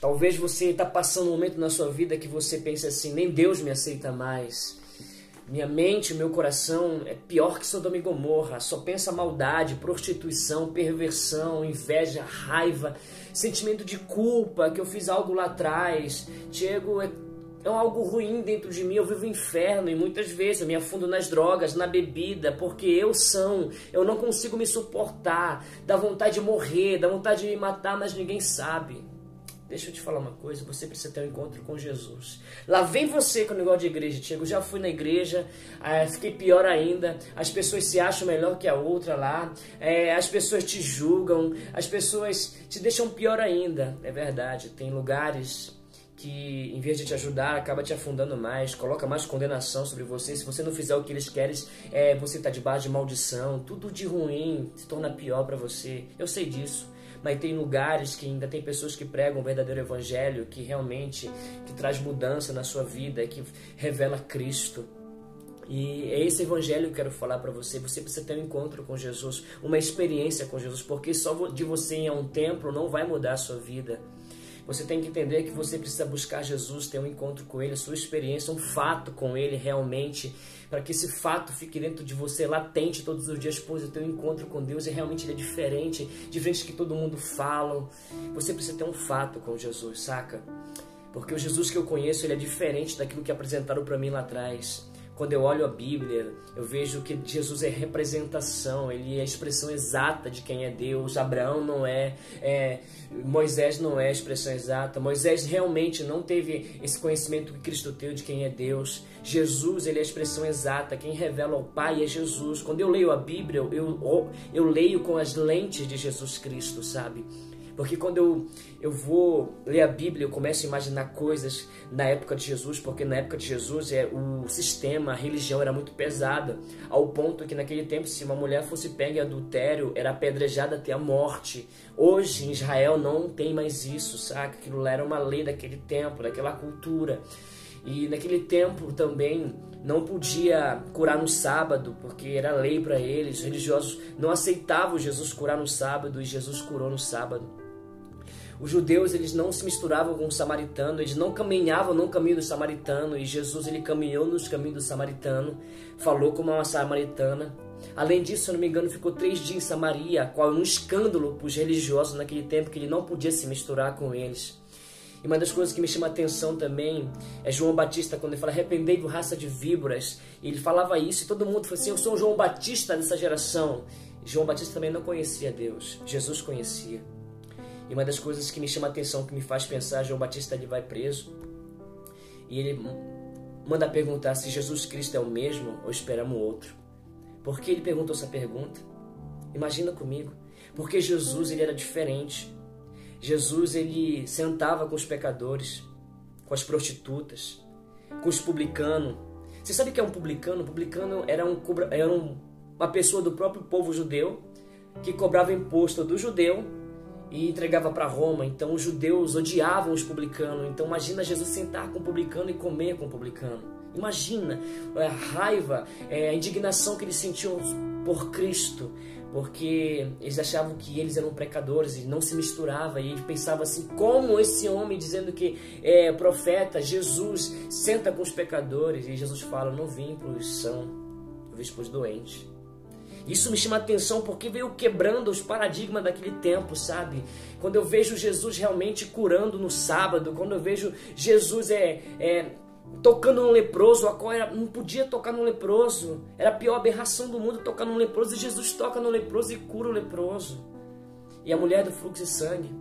Talvez você está passando um momento na sua vida que você pense assim, nem Deus me aceita mais. Minha mente, meu coração é pior que Sodoma e Gomorra. Só pensa maldade, prostituição, perversão, inveja, raiva, sentimento de culpa, que eu fiz algo lá atrás. Diego, é algo ruim dentro de mim, eu vivo o inferno e muitas vezes eu me afundo nas drogas, na bebida, porque eu não consigo me suportar, dá vontade de morrer, dá vontade de me matar, mas ninguém sabe. Deixa eu te falar uma coisa, você precisa ter um encontro com Jesus. Lá vem você com o negócio de igreja, Tiago. Eu já fui na igreja, fiquei pior ainda. As pessoas se acham melhor que a outra lá. As pessoas te julgam, as pessoas te deixam pior ainda. É verdade, tem lugares que em vez de te ajudar, acaba te afundando mais, coloca mais condenação sobre você. Se você não fizer o que eles querem, você está debaixo de maldição. Tudo de ruim se torna pior para você. Eu sei disso. Mas tem lugares que ainda tem pessoas que pregam o verdadeiro evangelho, que realmente traz mudança na sua vida, que revela Cristo. E é esse evangelho que eu quero falar para você. Você precisa ter um encontro com Jesus, uma experiência com Jesus, porque só de você ir a um templo não vai mudar a sua vida. Você tem que entender que você precisa buscar Jesus, ter um encontro com Ele, a sua experiência, um fato com Ele realmente, para que esse fato fique dentro de você, latente todos os dias. Pois o teu encontro com Deus realmente ele é diferente que todo mundo fala. Você precisa ter um fato com Jesus, saca? Porque o Jesus que eu conheço, ele é diferente daquilo que apresentaram para mim lá atrás. Quando eu olho a Bíblia, eu vejo que Jesus é representação, ele é a expressão exata de quem é Deus. Abraão não Moisés não é a expressão exata. Moisés realmente não teve esse conhecimento que Cristo teve de quem é Deus. Jesus, ele é a expressão exata, quem revela ao Pai é Jesus. Quando eu leio a Bíblia, eu leio com as lentes de Jesus Cristo, sabe? Porque quando eu vou ler a Bíblia, eu começo a imaginar coisas na época de Jesus, porque na época de Jesus o sistema, a religião era muito pesada, ao ponto que naquele tempo, se uma mulher fosse pega em adultério, era apedrejada até a morte. Hoje, em Israel, não tem mais isso, sabe? Aquilo lá era uma lei daquele tempo, daquela cultura. E naquele tempo também não podia curar no sábado, porque era lei para eles. Os religiosos não aceitavam Jesus curar no sábado, e Jesus curou no sábado. Os judeus, eles não se misturavam com o samaritano, eles não caminhavam no caminho do samaritano, e Jesus, ele caminhou nos caminhos do samaritano, falou como uma samaritana. Além disso, se eu não me engano, ficou 3 dias em Samaria, qual um escândalo para os religiosos naquele tempo, que ele não podia se misturar com eles. E uma das coisas que me chama a atenção também é João Batista, quando ele fala, arrependei-vos, raça de víboras. E ele falava isso, e todo mundo falou assim, eu sou o João Batista dessa geração. E João Batista também não conhecia Deus, Jesus conhecia. E uma das coisas que me chama a atenção, que me faz pensar, João Batista ele vai preso e ele manda perguntar se Jesus Cristo é o mesmo ou esperamos outro. Por que ele perguntou essa pergunta? Imagina comigo. Porque Jesus ele era diferente. Jesus ele sentava com os pecadores, com as prostitutas, com os publicanos. Você sabe o que é um publicano? Um publicano era uma pessoa do próprio povo judeu que cobrava imposto do judeu e entregava para Roma. Então os judeus odiavam os publicanos. Então imagina Jesus sentar com o publicano e comer com o publicano. Imagina a raiva, a indignação que eles sentiam por Cristo, porque eles achavam que eles eram pecadores e não se misturava. E ele pensava assim, como esse homem dizendo que é profeta, Jesus, senta com os pecadores. E Jesus fala, não vim para os sãos, eu vim para os doentes. Isso me chama a atenção porque veio quebrando os paradigmas daquele tempo, sabe? Quando eu vejo Jesus realmente curando no sábado, quando eu vejo Jesus tocando no leproso, a qual não podia tocar no leproso, era a pior aberração do mundo tocar no leproso, e Jesus toca no leproso e cura o leproso. E a mulher do fluxo de sangue,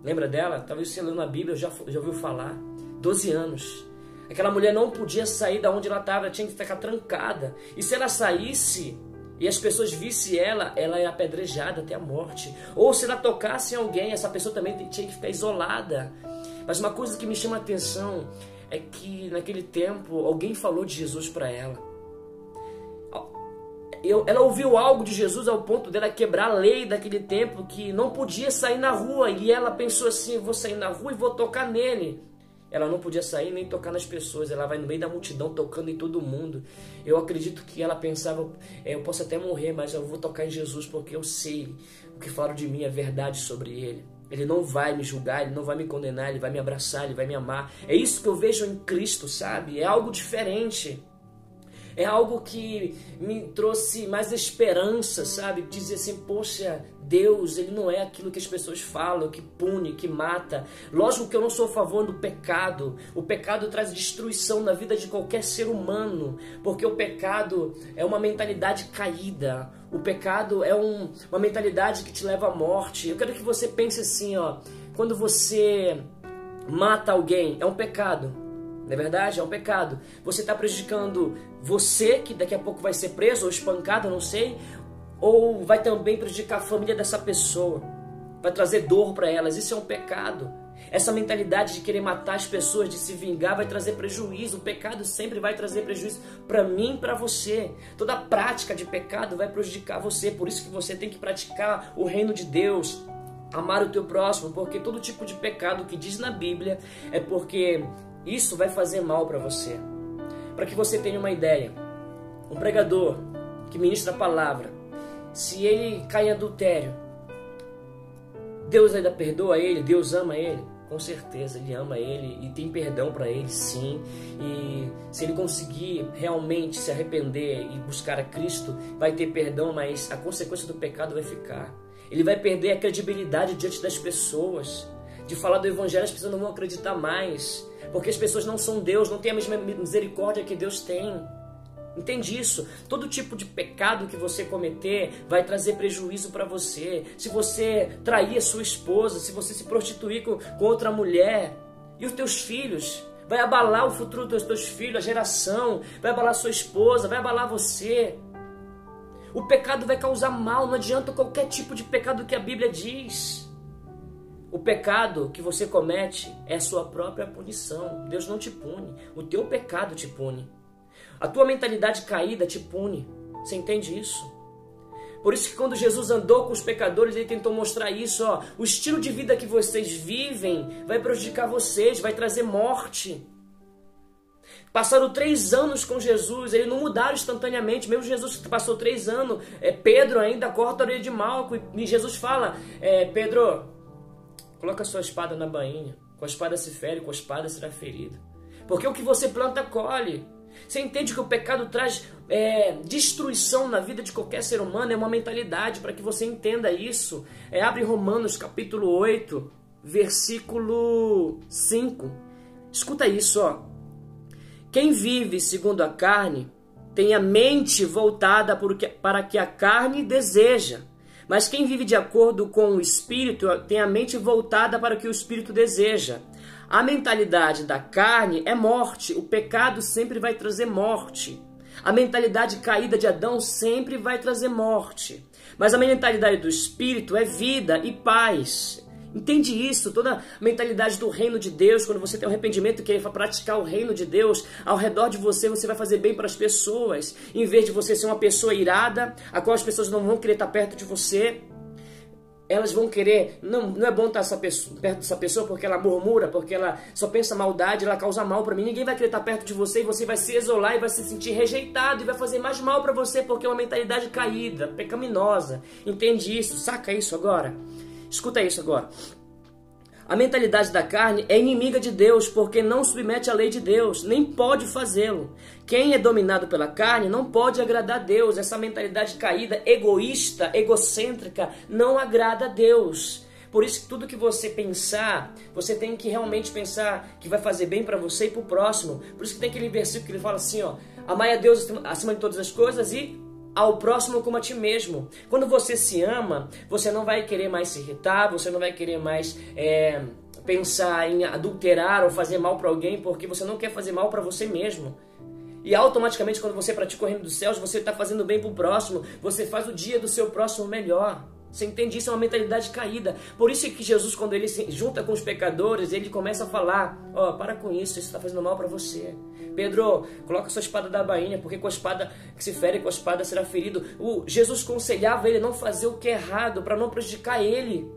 lembra dela? Talvez você lendo a Bíblia já ouviu falar, 12 anos. Aquela mulher não podia sair da onde ela estava, ela tinha que ficar trancada, e se ela saísse e as pessoas vissem ela é apedrejada até a morte. Ou se ela tocasse em alguém, essa pessoa também tinha que ficar isolada. Mas uma coisa que me chama a atenção é que naquele tempo alguém falou de Jesus para ela. Ela ouviu algo de Jesus ao ponto dela quebrar a lei daquele tempo, que não podia sair na rua. E ela pensou assim, eu vou sair na rua e vou tocar nele. Ela não podia sair nem tocar nas pessoas, ela vai no meio da multidão tocando em todo mundo. Eu acredito que ela pensava, eu posso até morrer, mas eu vou tocar em Jesus porque eu sei o que falaram de mim é verdade sobre ele. Ele não vai me julgar, Ele não vai me condenar, Ele vai me abraçar, Ele vai me amar. É isso que eu vejo em Cristo, sabe? É algo diferente. É algo que me trouxe mais esperança, sabe? Dizer assim, poxa, Deus, Ele não é aquilo que as pessoas falam, que pune, que mata. Lógico que eu não sou a favor do pecado. O pecado traz destruição na vida de qualquer ser humano, porque o pecado é uma mentalidade caída. O pecado é uma mentalidade que te leva à morte. Eu quero que você pense assim, ó, quando você mata alguém, é um pecado. Não é verdade? É um pecado. Você está prejudicando você, que daqui a pouco vai ser preso ou espancado, não sei, ou vai também prejudicar a família dessa pessoa. Vai trazer dor para elas. Isso é um pecado. Essa mentalidade de querer matar as pessoas, de se vingar, vai trazer prejuízo. O pecado sempre vai trazer prejuízo para mim e para você. Toda prática de pecado vai prejudicar você. Por isso que você tem que praticar o reino de Deus. Amar o teu próximo, porque todo tipo de pecado que diz na Bíblia é porque isso vai fazer mal para você. Para que você tenha uma ideia, um pregador que ministra a palavra, se ele cai em adultério, Deus ainda perdoa ele? Deus ama ele? Com certeza, Ele ama ele e tem perdão para ele, sim. E se ele conseguir realmente se arrepender e buscar a Cristo, vai ter perdão, mas a consequência do pecado vai ficar. Ele vai perder a credibilidade diante das pessoas. De falar do Evangelho, as pessoas não vão acreditar mais, porque as pessoas não são Deus, não têm a mesma misericórdia que Deus tem. Entende isso? Todo tipo de pecado que você cometer vai trazer prejuízo para você. Se você trair a sua esposa, se você se prostituir com outra mulher, e os teus filhos, vai abalar o futuro dos teus filhos, a geração, vai abalar a sua esposa, vai abalar você. O pecado vai causar mal, não adianta qualquer tipo de pecado que a Bíblia diz. O pecado que você comete é a sua própria punição. Deus não te pune. O teu pecado te pune. A tua mentalidade caída te pune. Você entende isso? Por isso que quando Jesus andou com os pecadores, Ele tentou mostrar isso. Ó, o estilo de vida que vocês vivem vai prejudicar vocês, vai trazer morte. Passaram 3 anos com Jesus, eles não mudaram instantaneamente. Mesmo Jesus passou 3 anos, Pedro ainda corta a orelha de Malco. E Jesus fala, Pedro, coloca a sua espada na bainha. Com a espada se fere, com a espada será ferido. Porque o que você planta, colhe. Você entende que o pecado traz destruição na vida de qualquer ser humano? É uma mentalidade, para que você entenda isso. Abre Romanos capítulo 8, versículo 5. Escuta isso, ó. Quem vive segundo a carne tem a mente voltada para que a carne deseja. Mas quem vive de acordo com o Espírito tem a mente voltada para o que o Espírito deseja. A mentalidade da carne é morte. O pecado sempre vai trazer morte. A mentalidade caída de Adão sempre vai trazer morte. Mas a mentalidade do Espírito é vida e paz. Entende isso? Toda a mentalidade do reino de Deus, quando você tem um arrependimento e quer praticar o reino de Deus, ao redor de você, você vai fazer bem para as pessoas. Em vez de você ser uma pessoa irada, a qual as pessoas não vão querer estar perto de você, elas vão querer, não é bom estar perto dessa pessoa porque ela murmura, porque ela só pensa maldade, ela causa mal para mim. Ninguém vai querer estar perto de você e você vai se isolar e vai se sentir rejeitado e vai fazer mais mal para você porque é uma mentalidade caída, pecaminosa. Entende isso? Saca isso agora? Escuta isso agora. A mentalidade da carne é inimiga de Deus porque não submete à lei de Deus, nem pode fazê-lo. Quem é dominado pela carne não pode agradar a Deus. Essa mentalidade caída, egoísta, egocêntrica, não agrada a Deus. Por isso que tudo que você pensar, você tem que realmente pensar que vai fazer bem para você e para o próximo. Por isso que tem aquele versículo que ele fala assim, ó, amai a Deus acima de todas as coisas e ao próximo como a ti mesmo. Quando você se ama, você não vai querer mais se irritar, você não vai querer mais pensar em adulterar ou fazer mal para alguém, porque você não quer fazer mal para você mesmo. E automaticamente, quando você pratica o reino dos céus, você está fazendo bem para o próximo, você faz o dia do seu próximo melhor. Você entende? Isso é uma mentalidade caída. Por isso que Jesus, quando ele se junta com os pecadores, ele começa a falar, ó, para com isso está fazendo mal para você. Pedro, coloca sua espada da bainha, porque com a espada que se fere, com a espada será ferido. Jesus aconselhava ele a não fazer o que é errado, para não prejudicar ele.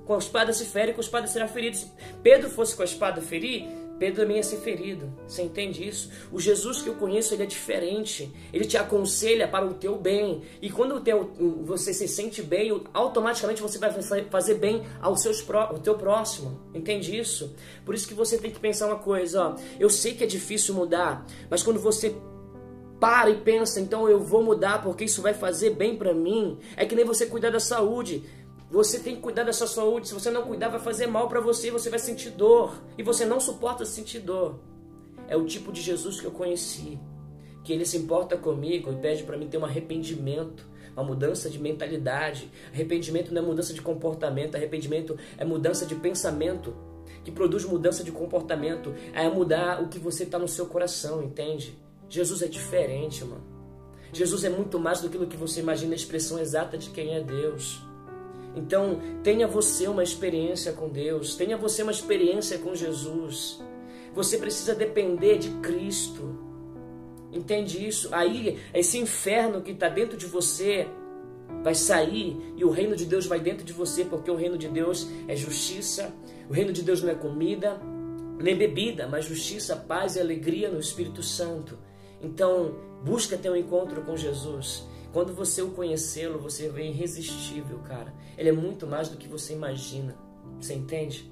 Com a espada se fere, com a espada será ferido. Se Pedro fosse com a espada ferir, Pedro também ia ser ferido. Você entende isso? O Jesus que eu conheço, ele é diferente. Ele te aconselha para o teu bem. E quando você se sente bem, automaticamente você vai fazer bem ao teu próximo. Entende isso? Por isso que você tem que pensar uma coisa. Ó, eu sei que é difícil mudar, mas quando você para e pensa, então eu vou mudar porque isso vai fazer bem para mim. É que nem você cuidar da saúde. Você tem que cuidar da sua saúde. Se você não cuidar, vai fazer mal para você. Você vai sentir dor. E você não suporta sentir dor. É o tipo de Jesus que eu conheci. Que ele se importa comigo e pede para mim ter um arrependimento. Uma mudança de mentalidade. Arrependimento não é mudança de comportamento. Arrependimento é mudança de pensamento. Que produz mudança de comportamento. É mudar o que você está no seu coração, entende? Jesus é diferente, mano. Jesus é muito mais do que você imagina a expressão exata de quem é Deus. Então, tenha você uma experiência com Deus, tenha você uma experiência com Jesus. Você precisa depender de Cristo. Entende isso? Aí, esse inferno que está dentro de você vai sair e o reino de Deus vai dentro de você, porque o reino de Deus é justiça, o reino de Deus não é comida, nem bebida, mas justiça, paz e alegria no Espírito Santo. Então, busca ter um encontro com Jesus. Quando você o conhecê-lo, você vê irresistível, cara. Ele é muito mais do que você imagina. Você entende?